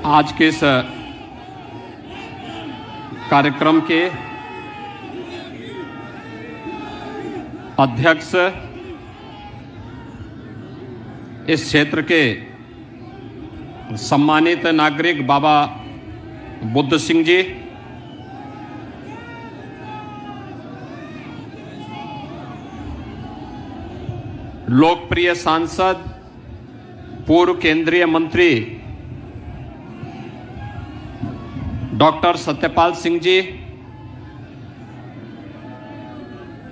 आज के इस कार्यक्रम के अध्यक्ष इस क्षेत्र के सम्मानित नागरिक बाबा बुद्ध सिंह जी, लोकप्रिय सांसद पूर्व केंद्रीय मंत्री डॉक्टर सत्यपाल सिंह जी,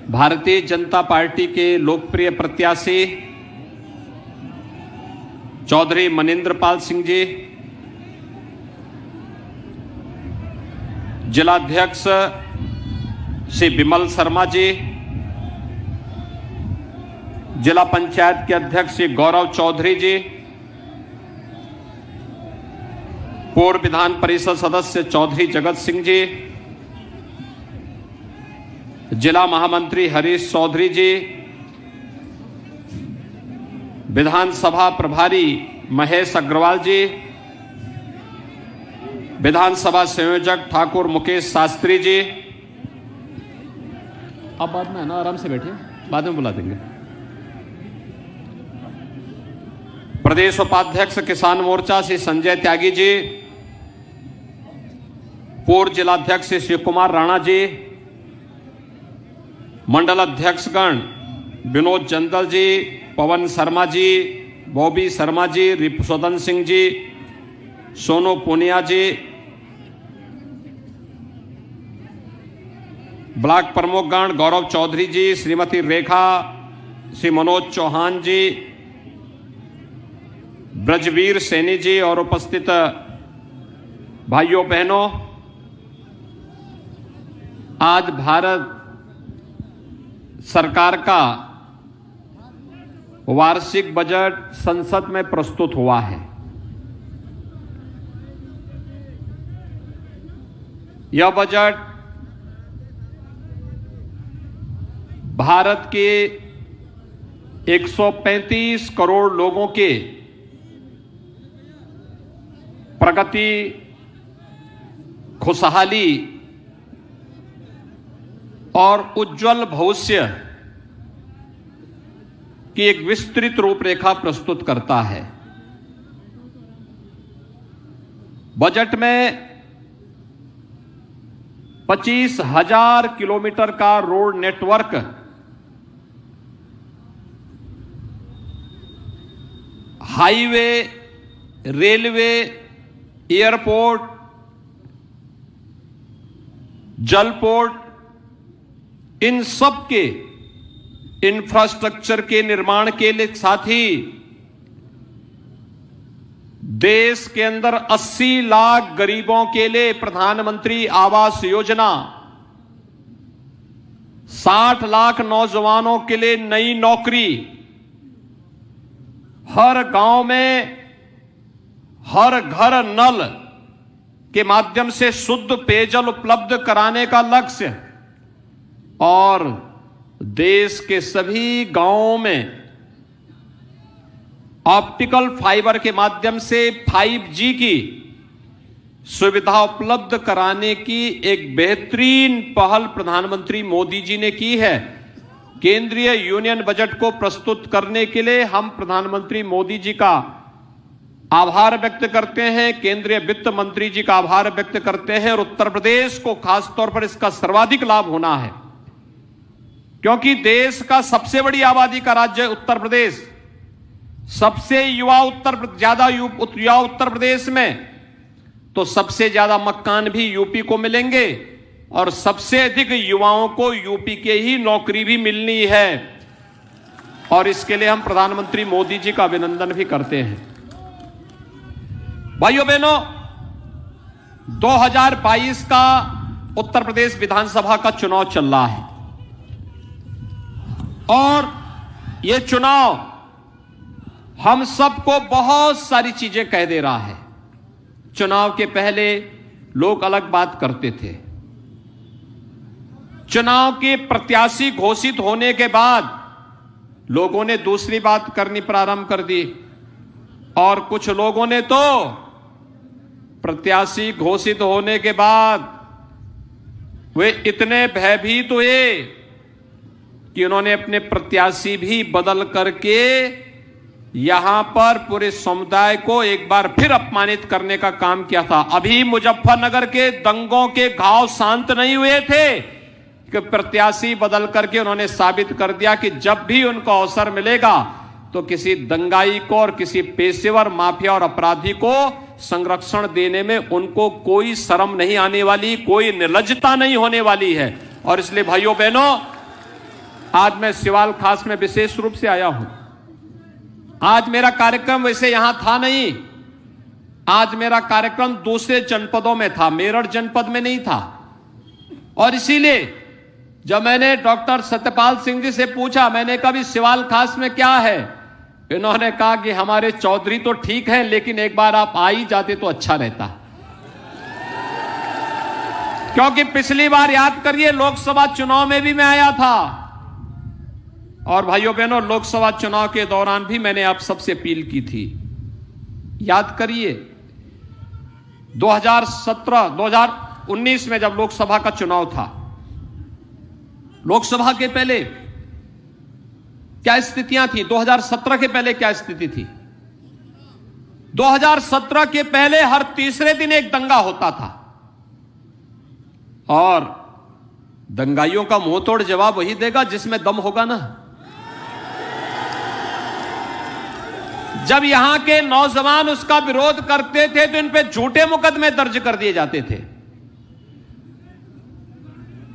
भारतीय जनता पार्टी के लोकप्रिय प्रत्याशी चौधरी मनिंद्रपाल सिंह जी, जिलाध्यक्ष श्री विमल शर्मा जी, जिला पंचायत के अध्यक्ष श्री गौरव चौधरी जी, पूर्व विधान परिषद सदस्य चौधरी जगत सिंह जी, जिला महामंत्री हरीश चौधरी जी, विधानसभा प्रभारी महेश अग्रवाल जी, विधानसभा संयोजक ठाकुर मुकेश शास्त्री जी। अब बाद में ना आराम से बैठिए, बाद में बुला देंगे। प्रदेश उपाध्यक्ष किसान मोर्चा श्री संजय त्यागी जी, पूर्व जिलाध्यक्ष श्री शिव कुमार राणा जी, मंडल अध्यक्षगण विनोद जंदल जी, पवन शर्मा जी, बॉबी शर्मा जी, रिपुसदन सिंह जी, सोनू पुनिया जी, ब्लॉक प्रमुखगण गौरव चौधरी जी, श्रीमती रेखा, श्री मनोज चौहान जी, ब्रजवीर सैनी जी और उपस्थित भाइयों बहनों, आज भारत सरकार का वार्षिक बजट संसद में प्रस्तुत हुआ है। यह बजट भारत के 135 करोड़ लोगों के प्रगति, खुशहाली और उज्जवल भविष्य की एक विस्तृत रूपरेखा प्रस्तुत करता है। बजट में 25,000 किलोमीटर का road network, highway, railway, airport, जलपोर्ट, इन सब के इंफ्रास्ट्रक्चर के निर्माण के लिए साथ ही देश के अंदर 80 लाख गरीबों के लिए प्रधानमंत्री आवास योजना, 60 लाख नौजवानों के लिए नई नौकरी, हर गांव में हर घर नल के माध्यम से शुद्ध पेयजल उपलब्ध कराने का लक्ष्य और देश के सभी गांवों में ऑप्टिकल फाइबर के माध्यम से 5G की सुविधा उपलब्ध कराने की एक बेहतरीन पहल प्रधानमंत्री मोदी जी ने की है। केंद्रीय यूनियन बजट को प्रस्तुत करने के लिए हम प्रधानमंत्री मोदी जी का आभार व्यक्त करते हैं, केंद्रीय वित्त मंत्री जी का आभार व्यक्त करते हैं और उत्तर प्रदेश को खासतौर पर इसका सर्वाधिक लाभ होना है, क्योंकि देश का सबसे बड़ी आबादी का राज्य उत्तर प्रदेश, सबसे ज्यादा युवा उत्तर प्रदेश में, तो सबसे ज्यादा मकान भी यूपी को मिलेंगे और सबसे अधिक युवाओं को यूपी के ही नौकरी भी मिलनी है। और इसके लिए हम प्रधानमंत्री मोदी जी का अभिनंदन भी करते हैं। भाइयों बहनों, 2022 का उत्तर प्रदेश विधानसभा का चुनाव चल रहा है और यह चुनाव हम सबको बहुत सारी चीजें कह दे रहा है। चुनाव के पहले लोग अलग बात करते थे, चुनाव के प्रत्याशी घोषित होने के बाद लोगों ने दूसरी बात करनी प्रारंभ कर दी और कुछ लोगों ने तो प्रत्याशी घोषित होने के बाद वे इतने भयभीत हुए कि उन्होंने अपने प्रत्याशी भी बदल करके यहां पर पूरे समुदाय को एक बार फिर अपमानित करने का काम किया था। अभी मुजफ्फरनगर के दंगों के घाव शांत नहीं हुए थे कि प्रत्याशी बदल करके उन्होंने साबित कर दिया कि जब भी उनको अवसर मिलेगा तो किसी दंगाई को और किसी पेशेवर माफिया और अपराधी को संरक्षण देने में उनको कोई शर्म नहीं आने वाली, कोई निर्लज्जता नहीं होने वाली है। और इसलिए भाइयों बहनों, आज मैं सिवाल खास में विशेष रूप से आया हूं। आज मेरा कार्यक्रम वैसे यहां था नहीं, आज मेरा कार्यक्रम दूसरे जनपदों में था, मेरठ जनपद में नहीं था। और इसीलिए जब मैंने डॉक्टर सत्यपाल सिंह जी से पूछा, मैंने कहा भी सिवाल खास में क्या है, इन्होंने कहा कि हमारे चौधरी तो ठीक है लेकिन एक बार आप आ ही जाते तो अच्छा रहता। क्योंकि पिछली बार याद करिए लोकसभा चुनाव में भी मैं आया था, और भाइयों बहनों लोकसभा चुनाव के दौरान भी मैंने आप सबसे अपील की थी। याद करिए 2019 में जब लोकसभा का चुनाव था, लोकसभा के पहले क्या स्थितियां थी, 2017 के पहले क्या स्थिति थी। 2017 के पहले हर तीसरे दिन एक दंगा होता था, और दंगाइयों का मुंह तोड़ जवाब वही देगा जिसमें दम होगा ना। जब यहां के नौजवान उसका विरोध करते थे तो इन पे झूठे मुकदमे दर्ज कर दिए जाते थे,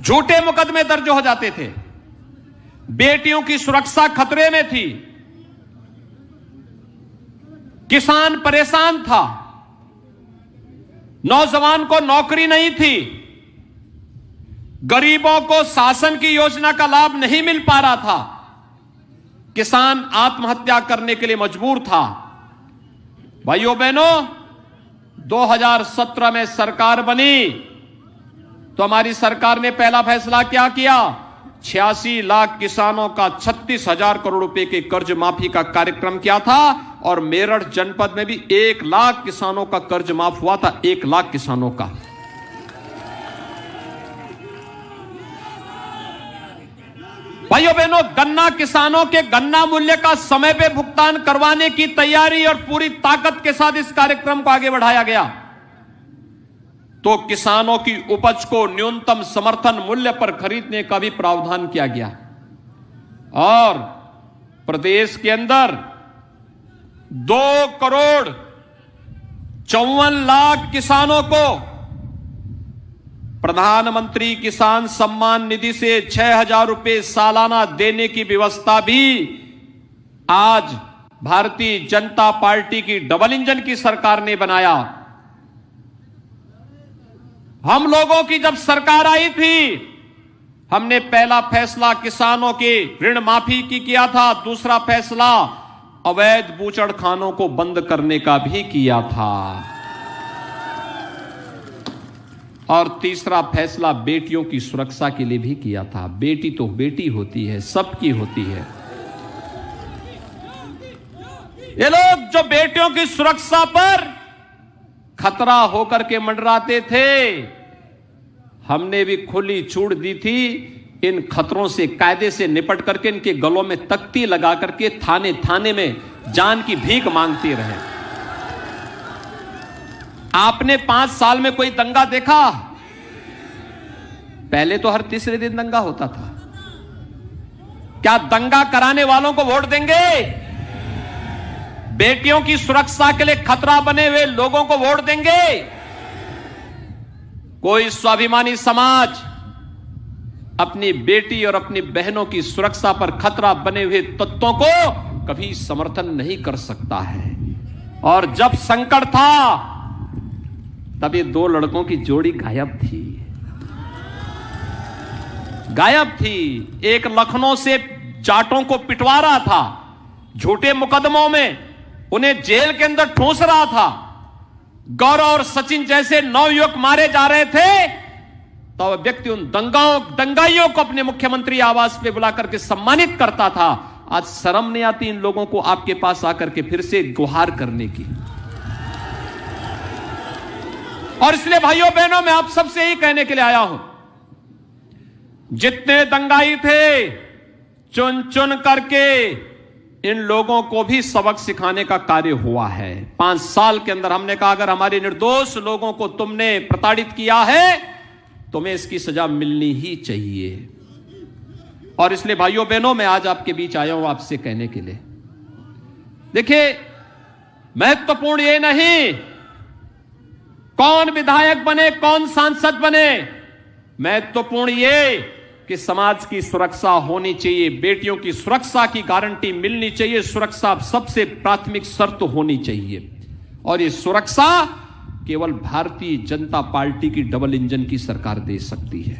झूठे मुकदमे दर्ज हो जाते थे। बेटियों की सुरक्षा खतरे में थी, किसान परेशान था, नौजवान को नौकरी नहीं थी, गरीबों को शासन की योजना का लाभ नहीं मिल पा रहा था, किसान आत्महत्या करने के लिए मजबूर था। भाइयों बहनों 2017 में सरकार बनी तो हमारी सरकार ने पहला फैसला क्या किया, 86 लाख किसानों का 36,000 करोड़ रुपए के कर्ज माफी का कार्यक्रम किया था, और मेरठ जनपद में भी 1 लाख किसानों का कर्ज माफ हुआ था, 1 लाख किसानों का। भाइयों बहनों गन्ना किसानों के गन्ना मूल्य का समय पे भुगतान करवाने की तैयारी और पूरी ताकत के साथ इस कार्यक्रम को आगे बढ़ाया गया। तो किसानों की उपज को न्यूनतम समर्थन मूल्य पर खरीदने का भी प्रावधान किया गया, और प्रदेश के अंदर 2,54,00,000 किसानों को प्रधानमंत्री किसान सम्मान निधि से 6,000 रुपए सालाना देने की व्यवस्था भी आज भारतीय जनता पार्टी की डबल इंजन की सरकार ने बनाया। हम लोगों की जब सरकार आई थी, हमने पहला फैसला किसानों के ऋण माफी की किया था, दूसरा फैसला अवैध बूचड़खानों को बंद करने का भी किया था, और तीसरा फैसला बेटियों की सुरक्षा के लिए भी किया था। बेटी तो बेटी होती है, सबकी होती है। ये लोग जो बेटियों की सुरक्षा पर खतरा होकर के मंडराते थे, हमने भी खुली छूट दी थी इन खतरों से कायदे से निपट करके इनके गलों में तख्ती लगा करके थाने थाने में जान की भीख मांगती रहे। आपने 5 साल में कोई दंगा देखा? पहले तो हर तीसरे दिन दंगा होता था। क्या दंगा कराने वालों को वोट देंगे? बेटियों की सुरक्षा के लिए खतरा बने हुए लोगों को वोट देंगे? कोई स्वाभिमानी समाज अपनी बेटी और अपनी बहनों की सुरक्षा पर खतरा बने हुए तत्वों को कभी समर्थन नहीं कर सकता है। और जब संकट था तब ये 2 लड़कों की जोड़ी गायब थी, गायब थी। एक लखनऊ से जाटों को पिटवा रहा था, झूठे मुकदमों में उन्हें जेल के अंदर ठूंस रहा था। गौरव और सचिन जैसे 9 युवक मारे जा रहे थे, तो व्यक्ति उन दंगाइयों को अपने मुख्यमंत्री आवास पे बुला करके सम्मानित करता था। आज शर्म नहीं आती इन लोगों को आपके पास आकर के फिर से गुहार करने की? और इसलिए भाइयों बहनों, मैं आप सबसे यही कहने के लिए आया हूं, जितने दंगाई थे चुन चुन करके इन लोगों को भी सबक सिखाने का कार्य हुआ है। 5 साल के अंदर हमने कहा, अगर हमारे निर्दोष लोगों को तुमने प्रताड़ित किया है, तुम्हें इसकी सजा मिलनी ही चाहिए। और इसलिए भाइयों बहनों, मैं आज आपके बीच आया हूं आपसे कहने के लिए, देखिए, महत्वपूर्ण ये नहीं कौन विधायक बने, कौन सांसद बने, महत्वपूर्ण ये कि समाज की सुरक्षा होनी चाहिए, बेटियों की सुरक्षा की गारंटी मिलनी चाहिए, सुरक्षा सबसे प्राथमिक शर्त होनी चाहिए। और ये सुरक्षा केवल भारतीय जनता पार्टी की डबल इंजन की सरकार दे सकती है।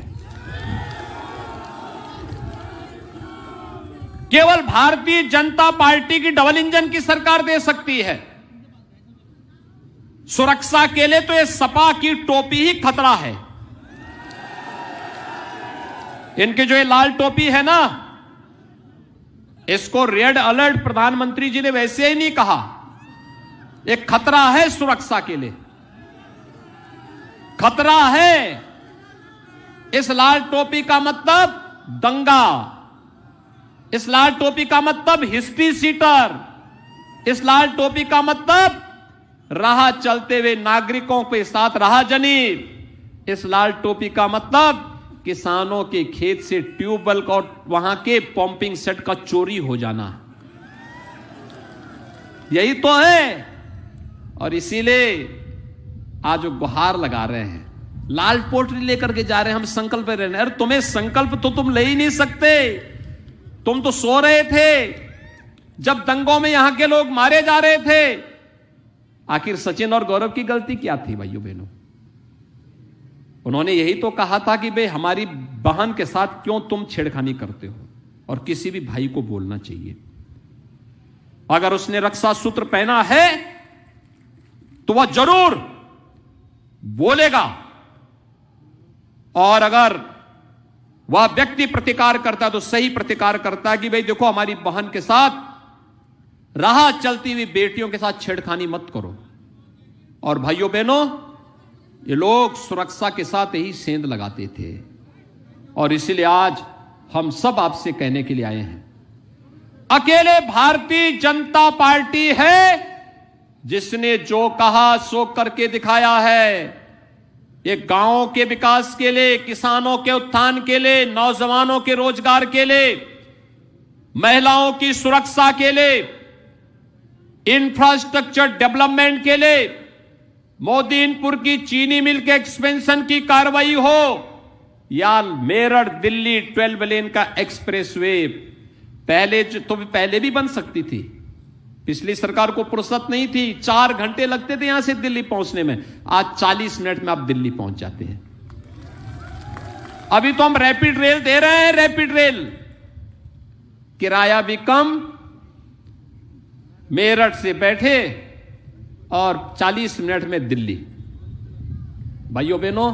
केवल भारतीय जनता पार्टी की डबल इंजन की सरकार दे सकती है। सुरक्षा के लिए तो ये सपा की टोपी ही खतरा है। इनकी जो ये लाल टोपी है ना, इसको रेड अलर्ट प्रधानमंत्री जी ने वैसे ही नहीं कहा, एक खतरा है सुरक्षा के लिए, खतरा है। इस लाल टोपी का मतलब दंगा, इस लाल टोपी का मतलब हिस्ट्री सीटर, इस लाल टोपी का मतलब राह चलते हुए नागरिकों के साथ राहजनी, इस लाल टोपी का मतलब किसानों के खेत से ट्यूबवेल और वहां के पंपिंग सेट का चोरी हो जाना, यही तो है। और इसीलिए आज वो गुहार लगा रहे हैं, लाल पोटली लेकर के जा रहे हैं, हम संकल्प पे रहने। अरे तुम्हें संकल्प तो तुम ले ही नहीं सकते, तुम तो सो रहे थे जब दंगों में यहां के लोग मारे जा रहे थे। आखिर सचिन और गौरव की गलती क्या थी भाइयों बहनों? उन्होंने यही तो कहा था कि भाई हमारी बहन के साथ क्यों तुम छेड़खानी करते हो, और किसी भी भाई को बोलना चाहिए। अगर उसने रक्षा सूत्र पहना है तो वह जरूर बोलेगा, और अगर वह व्यक्ति प्रतिकार करता है तो सही प्रतिकार करता है कि भाई देखो, हमारी बहन के साथ राह चलती हुई बेटियों के साथ छेड़खानी मत करो। और भाइयों बहनों, ये लोग सुरक्षा के साथ यही सेंध लगाते थे, और इसलिए आज हम सब आपसे कहने के लिए आए हैं, अकेले भारतीय जनता पार्टी है जिसने जो कहा सो करके दिखाया है। ये गांवों के विकास के लिए, किसानों के उत्थान के लिए, नौजवानों के रोजगार के लिए, महिलाओं की सुरक्षा के लिए, इंफ्रास्ट्रक्चर डेवलपमेंट के लिए, मोदीनपुर की चीनी मिल के एक्सपेंशन की कार्रवाई हो, या मेरठ दिल्ली 12 लेन का एक्सप्रेसवे, पहले भी बन सकती थी। पिछली सरकार को फुर्सत नहीं थी, 4 घंटे लगते थे यहां से दिल्ली पहुंचने में, आज 40 मिनट में आप दिल्ली पहुंच जाते हैं। अभी तो हम रैपिड रेल दे रहे हैं, रैपिड रेल, किराया भी कम, मेरठ से बैठे और 40 मिनट में दिल्ली। भाइयों बहनों,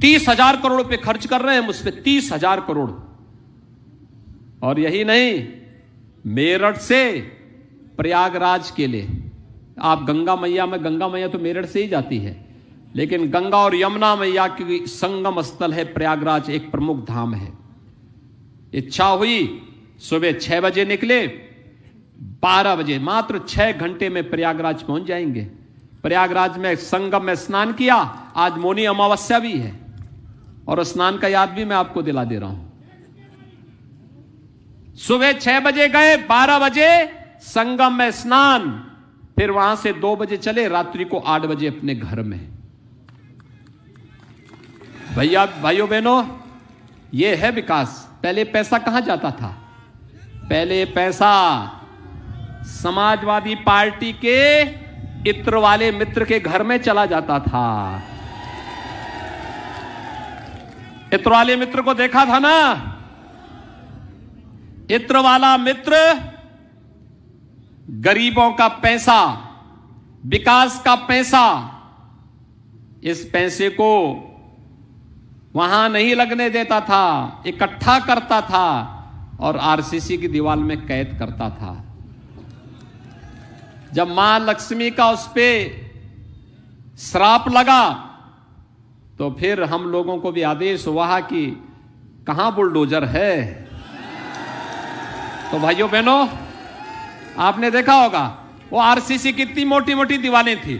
30,000 करोड़ रुपए खर्च कर रहे हैं मुझ पर, 30,000 करोड़। और यही नहीं, मेरठ से प्रयागराज के लिए आप गंगा मैया तो मेरठ से ही जाती है, लेकिन गंगा और यमुना मैया की संगम स्थल है प्रयागराज, एक प्रमुख धाम है। इच्छा हुई सुबह 6 बजे निकले, 12 बजे, मात्र 6 घंटे में प्रयागराज पहुंच जाएंगे। प्रयागराज में संगम में स्नान किया, आज मौनी अमावस्या भी है, और स्नान का याद भी मैं आपको दिला दे रहा हूं। सुबह 6 बजे गए, 12 बजे संगम में स्नान, फिर वहां से 2 बजे चले, रात्रि को 8 बजे अपने घर में। भाइयों बहनों, यह है विकास। पहले पैसा कहां जाता था? पहले पैसा समाजवादी पार्टी के इत्र वाले मित्र के घर में चला जाता था। इत्र वाले मित्र को देखा था ना? इत्र वाला मित्र गरीबों का पैसा, विकास का पैसा, इस पैसे को वहां नहीं लगने देता था, इकट्ठा करता था और आरसीसी की दीवार में कैद करता था। जब मां लक्ष्मी का उस पे श्राप लगा तो फिर हम लोगों को भी आदेश हुआ कि कहां बुलडोजर है। तो भाइयों बहनों, आपने देखा होगा वो आरसीसी कितनी मोटी मोटी दीवारें थी,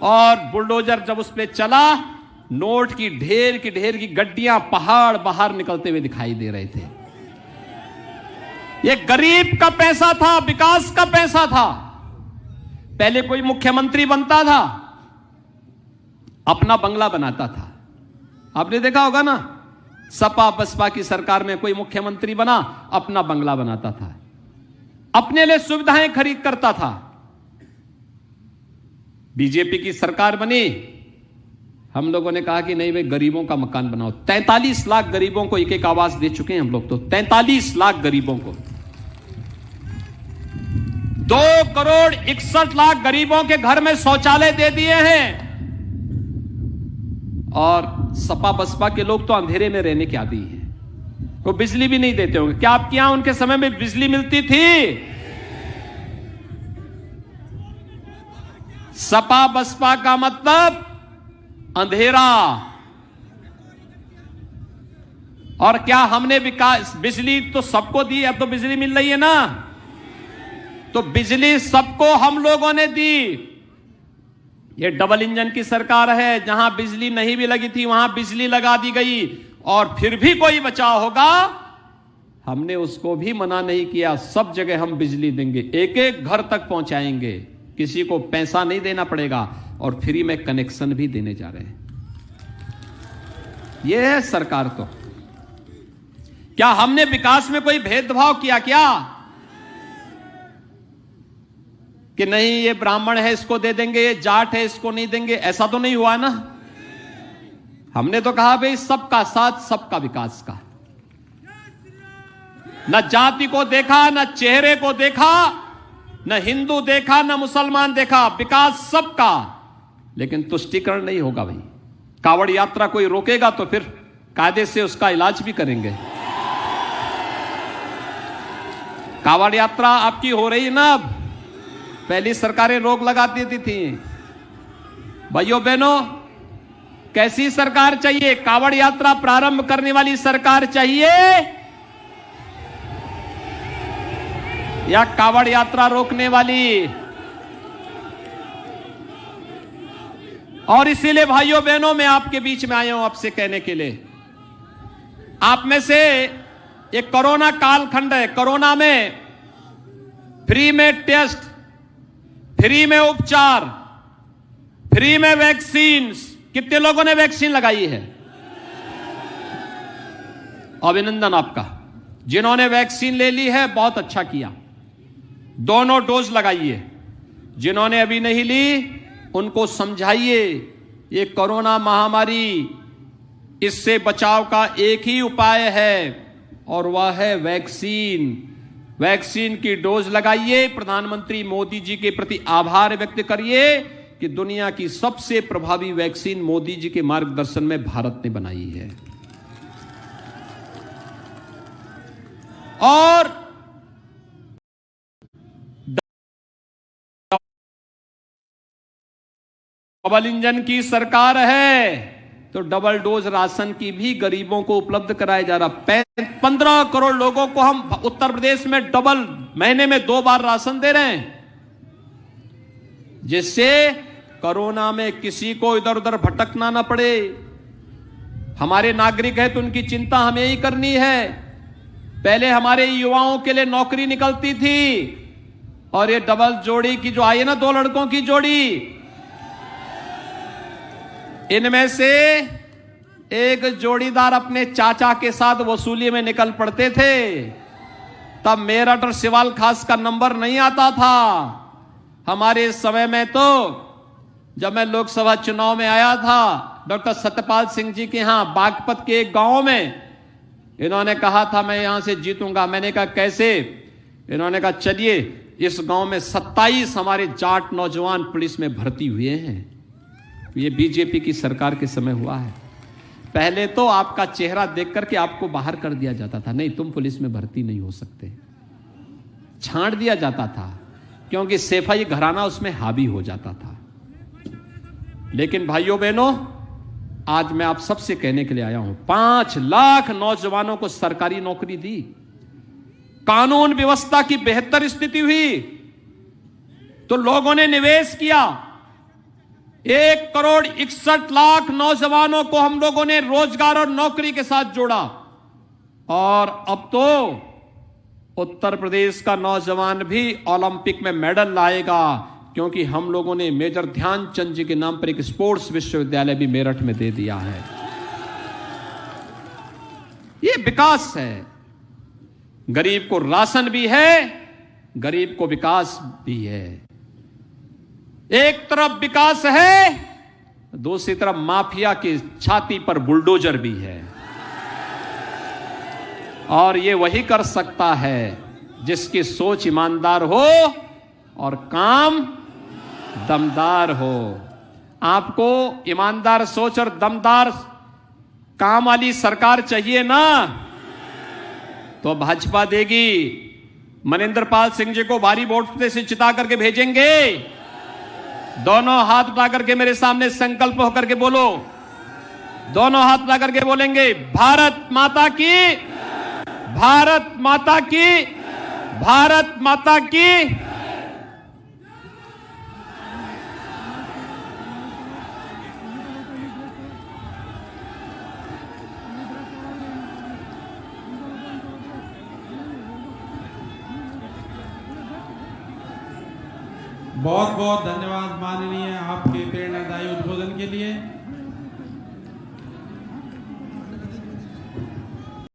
और बुलडोजर जब उस पर चला, नोट की ढेर की गड्डियां पहाड़ बाहर निकलते हुए दिखाई दे रहे थे। ये गरीब का पैसा था, विकास का पैसा था। पहले कोई मुख्यमंत्री बनता था, अपना बंगला बनाता था। आपने देखा होगा ना, सपा बसपा की सरकार में कोई मुख्यमंत्री बना, अपना बंगला बनाता था, अपने लिए सुविधाएं खरीद करता था। बीजेपी की सरकार बनी, हम लोगों ने कहा कि नहीं भाई, गरीबों का मकान बनाओ। 43 लाख गरीबों को एक एक आवास दे चुके हैं हम लोग। तो 43 लाख गरीबों को, 2,61,00,000 गरीबों के घर में शौचालय दे दिए हैं। और सपा बसपा के लोग तो अंधेरे में रहने के आदी हैं, वो बिजली भी नहीं देते होंगे। क्या आपके यहां उनके समय में बिजली मिलती थी? सपा बसपा का मतलब अंधेरा। और क्या हमने विकास, बिजली तो सबको दी, अब तो बिजली मिल रही है ना, तो बिजली सबको हम लोगों ने दी। ये डबल इंजन की सरकार है, जहां बिजली नहीं भी लगी थी वहां बिजली लगा दी गई, और फिर भी कोई बचाव होगा, हमने उसको भी मना नहीं किया। सब जगह हम बिजली देंगे, एक एक घर तक पहुंचाएंगे, किसी को पैसा नहीं देना पड़ेगा, और फ्री में कनेक्शन भी देने जा रहे हैं। यह है सरकार। तो क्या हमने विकास में कोई भेदभाव किया क्या? कि नहीं ये ब्राह्मण है इसको दे देंगे, ये जाट है इसको नहीं देंगे, ऐसा तो नहीं हुआ ना। हमने तो कहा भाई सबका साथ सबका विकास का, न जाति को देखा, न चेहरे को देखा, न हिंदू देखा, न मुसलमान देखा, विकास सबका। लेकिन तुष्टीकरण नहीं होगा भाई। कावड़ यात्रा कोई रोकेगा तो फिर कायदे से उसका इलाज भी करेंगे। कावड़ यात्रा आपकी हो रही ना, अब पहली सरकारें रोक लगा देती थी। भाइयों बहनों, कैसी सरकार चाहिए? कावड़ यात्रा प्रारंभ करने वाली सरकार चाहिए या कावड़ यात्रा रोकने वाली? और इसीलिए भाइयों बहनों, मैं आपके बीच में आया हूं आपसे कहने के लिए, आप में से एक कोरोना कालखंड है। कोरोना में फ्री में टेस्ट, फ्री में उपचार, फ्री में वैक्सीन। कितने लोगों ने वैक्सीन लगाई है? अभिनंदन आपका। जिन्होंने वैक्सीन ले ली है बहुत अच्छा किया, दोनों डोज लगाइए। जिन्होंने अभी नहीं ली उनको समझाइए ये कोरोना महामारी, इससे बचाव का एक ही उपाय है और वह है वैक्सीन। वैक्सीन की डोज लगाइए। प्रधानमंत्री मोदी जी के प्रति आभार व्यक्त करिए कि दुनिया की सबसे प्रभावी वैक्सीन मोदी जी के मार्गदर्शन में भारत ने बनाई है। और डबल इंजन की सरकार है तो डबल डोज राशन की भी गरीबों को उपलब्ध कराया जा रहा। 15 करोड़ लोगों को हम उत्तर प्रदेश में डबल, महीने में 2 बार राशन दे रहे हैं, जिससे कोरोना में किसी को इधर उधर भटकना ना पड़े। हमारे नागरिक है तो उनकी चिंता हमें ही करनी है। पहले हमारे युवाओं के लिए नौकरी निकलती थी, और ये डबल जोड़ी की जो आई है ना, 2 लड़कों की जोड़ी, इनमें से एक जोड़ीदार अपने चाचा के साथ वसूली में निकल पड़ते थे। तब मेरठ और सिवाल खास का नंबर नहीं आता था। हमारे समय में तो जब मैं लोकसभा चुनाव में आया था, डॉक्टर सत्यपाल सिंह जी के यहां बागपत के एक गांव में, इन्होंने कहा था मैं यहां से जीतूंगा। मैंने कहा कैसे? इन्होंने कहा चलिए, इस गांव में 27 हमारे जाट नौजवान पुलिस में भर्ती हुए हैं। ये बीजेपी की सरकार के समय हुआ है। पहले तो आपका चेहरा देख करके आपको बाहर कर दिया जाता था, नहीं तुम पुलिस में भर्ती नहीं हो सकते, छांट दिया जाता था, क्योंकि सेफाई घराना उसमें हावी हो जाता था। लेकिन भाइयों बहनों, आज मैं आप सबसे कहने के लिए आया हूं, 5 लाख नौजवानों को सरकारी नौकरी दी, कानून व्यवस्था की बेहतर स्थिति हुई, तो लोगों ने निवेश किया। 1,61,00,000 नौजवानों को हम लोगों ने रोजगार और नौकरी के साथ जोड़ा। और अब तो उत्तर प्रदेश का नौजवान भी ओलंपिक में मेडल लाएगा, क्योंकि हम लोगों ने मेजर ध्यानचंद जी के नाम पर एक स्पोर्ट्स विश्वविद्यालय भी मेरठ में दे दिया है। ये विकास है। गरीब को राशन भी है, गरीब को विकास भी है। एक तरफ विकास है, दूसरी तरफ माफिया की छाती पर बुलडोजर भी है। और ये वही कर सकता है जिसकी सोच ईमानदार हो और काम दमदार हो। आपको ईमानदार सोच और दमदार काम वाली सरकार चाहिए ना, तो भाजपा देगी। मनिंदर पाल सिंह जी को भारी वोट से चिता करके भेजेंगे। दोनों हाथ उठा करके मेरे सामने संकल्प होकर के बोलो। दोनों हाथ उठा करके बोलेंगे, भारत माता की, भारत माता की, भारत माता की। बहुत बहुत धन्यवाद माननीय आपके प्रेरणादायी उद्बोधन के लिए।